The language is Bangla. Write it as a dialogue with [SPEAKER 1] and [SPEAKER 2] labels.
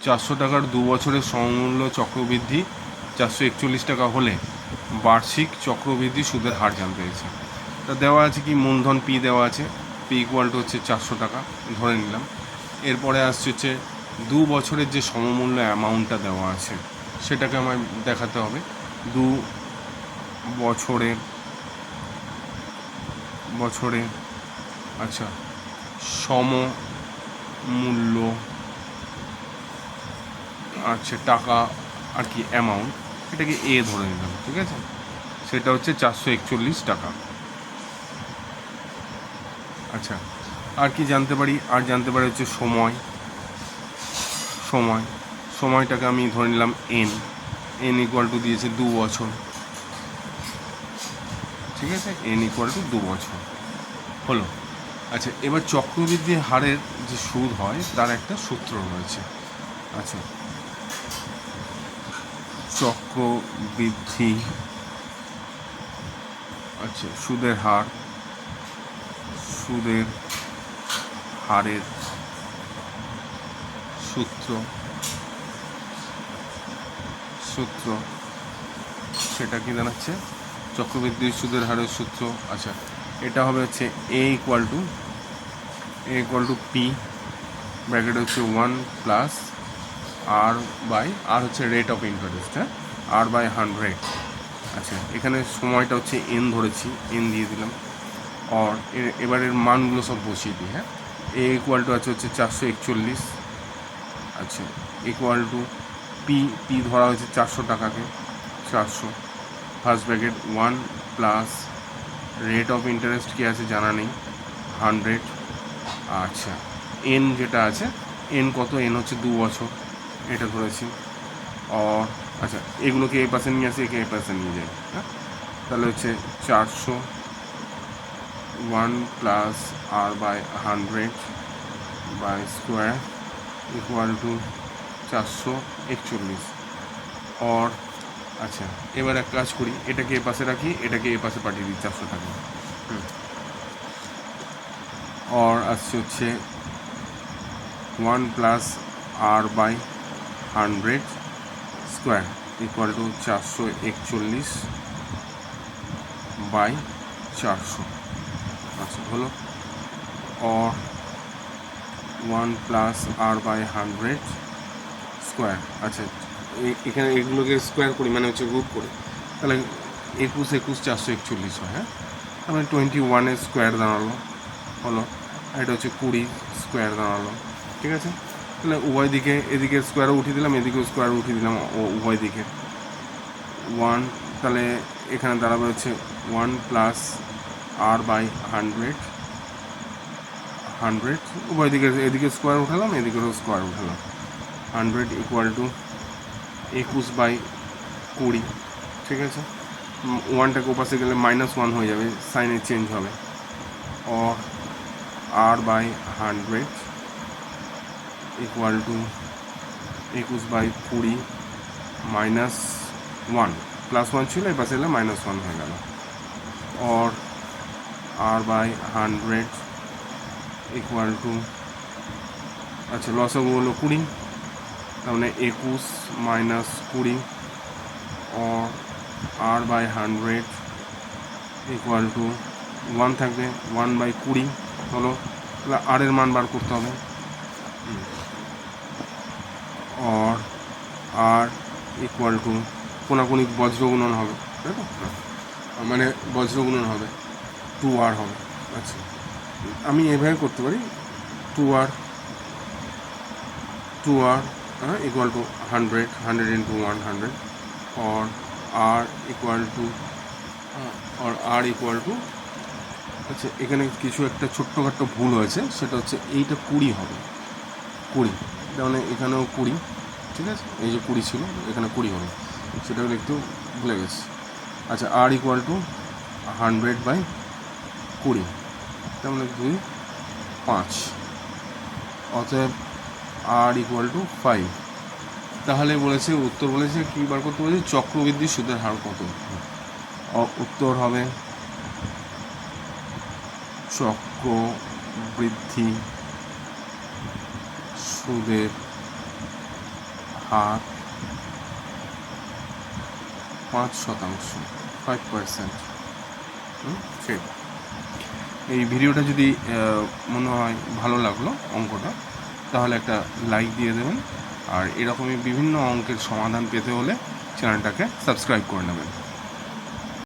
[SPEAKER 1] 400 টাকার 2 বছরের সমমূল্য চক্রবৃদ্ধি 441 টাকা হলে বার্ষিক চক্রবৃদ্ধি সুদের হার জানতে চাইছে। তা দেওয়া আছে কি, মূলধন পি দেওয়া আছে, পি ইকুয়াল টু হচ্ছে 400 টাকা ধরে নিলাম। এরপরে আসছে হচ্ছে 2 বছরের যে সমমূল্য অ্যামাউন্টটা দেওয়া আছে সেটাকে আমায় দেখাতে হবে। 2 বছরে আচ্ছা সমমূল্য আচ্ছা টাকা আর কি অ্যামাউন্ট, এটাকে এ ধরে নিলাম, ঠিক আছে। সেটা হচ্ছে 441 টাকা। আচ্ছা, আর কি জানতে পারি, আর জানতে পারি হচ্ছে সময়টাকে আমি ধরে নিলাম এন ইকুয়াল টু দিয়েছে 2 বছর, ঠিক আছে, এন ইকুয়াল টু 2 বছর হলো। আচ্ছা, এবার চক্রবৃদ্ধি হারের যে সুদ হয় তার একটা সূত্র রয়েছে। আচ্ছা, চক্রবৃদ্ধি সুদের হারের সূত্র সেটা কি দাঁড়াচ্ছে, চক্রবৃদ্ধি সুদের হারের সূত্র। আচ্ছা, এটা হবে হচ্ছে এ ইকুয়াল টু পি ব্র্যাকেট হচ্ছে 1 প্লাস আর বাই আর হচ্ছে রেট অফ ইন্টারেস্ট, হ্যাঁ, আর বাই 100। আচ্ছা, এখানে সময়টা হচ্ছে এন ধরেছি, এন দিয়ে দিলাম। আর এবারের মানগুলো সব বসিয়ে দিই, হ্যাঁ। এ ইকুয়াল টু হচ্ছে 441। আচ্ছা, ইকুয়াল টু পি ধরা হয়েছে 400 টাকাকে, 400 first bracket 1 plus rate of interest কি আছে জানা নেই, 100। আচ্ছা, এন যেটা আছে, এন কত, এন হচ্ছে 2 বছর, এটা ধরেছি। আর আচ্ছা, এগুলোকে এই পাশে নিয়ে আসি, একে এই পাশে নিয়ে যাই, হ্যাঁ। তাহলে হচ্ছে 400 1 plus r by 100 by square equal to 441। আর আচ্ছা, এবার এক কাজ করি, এটাকে এ পাশে রাখি, এটাকে এ পাশে পাঠিয়ে দিই 400 টাকা। আর আসছে হচ্ছে 1 plus r by 100 square equal to 441 by 400। আচ্ছা, হলো। আর 1 প্লাস আর বাই 100 স্কোয়ার। আচ্ছা, এখানে এগুলোকে স্কোয়ার করি, মানে হচ্ছে রুট করি, তাহলে 21 441 হয়, হ্যাঁ। তাহলে 21 স্কোয়ার দাঁড়ালো, হলো। এটা হচ্ছে 20 স্কোয়ার দাঁড়ালো, ঠিক আছে। তাহলে উভয় দিকে, এদিকে স্কোয়ারও উঠিয়ে দিলাম, এদিকেও স্কোয়ার উঠিয়ে দিলাম, উভয় দিকে 1, তাহলে এখানে দাঁড়াবে হচ্ছে 1 প্লাস আর বাই 100 উভয় দিকে, এদিকে স্কোয়ার উঠালাম, এদিকেও স্কোয়ার উঠালাম, 100 ইকুয়াল টু 21/20, ঠিক আছে। 1টাকে ওপাশে গেলে -1 হয়ে যাবে, সাইনে চেঞ্জ হবে। আর আর বাই 100 ইকুয়াল টু 21/20 -1, +1 ছিল, এই পাশে এলে -1 হয়ে গেল। আর আর বাই 100 ইকুয়াল টু, আচ্ছা, লসাগু হলো 20, তার মানে 21 minus 20। R by 100 equal to 1 থাকবে, 1/20 হলো। তাহলে আর এর মান বার করতে হবে। আর ইকুয়াল টু কোনাকুনি বজ্র গুণন হবে, তাই তো, মানে বজ্র গুণন হবে, 2r হবে। আচ্ছা, আমি এভাবে করতে পারি, 2r ইকুয়াল টু 100 ইন্টু 100। और r ইকুয়াল টু আচ্ছা, এখানে কিছু একটা ছোট্টখাট্ট ভুল হয়েছে, সেটা হচ্ছে এইটা 20 হবে, 20, তার মানে এখানেও 20, ঠিক আছে। এই যে 20 ছিল, এখানে 20 হবে, সেটাও একটু ভুলে গেছি। আচ্ছা, r ইকুয়াল টু 100/20, তার মানে 2 5, অতএব r ইকুয়াল টু 5। তাহলে বলেছে, উত্তর বলেছে কী বার করতে বলেছে, চক্রবৃদ্ধি সুদের হার কত। উত্তর হবে চক্রবৃদ্ধি সুদের হার 5%, 5%। ঠিক। এই ভিডিওটা যদি মনে হয় ভালো লাগলো অঙ্কটা, তাহলে একটা লাইক দিয়ে দেবেন, আর এরকমই বিভিন্ন অঙ্কের সমাধান পেতে হলে চ্যানেলটাকে সাবস্ক্রাইব করে নেবেন।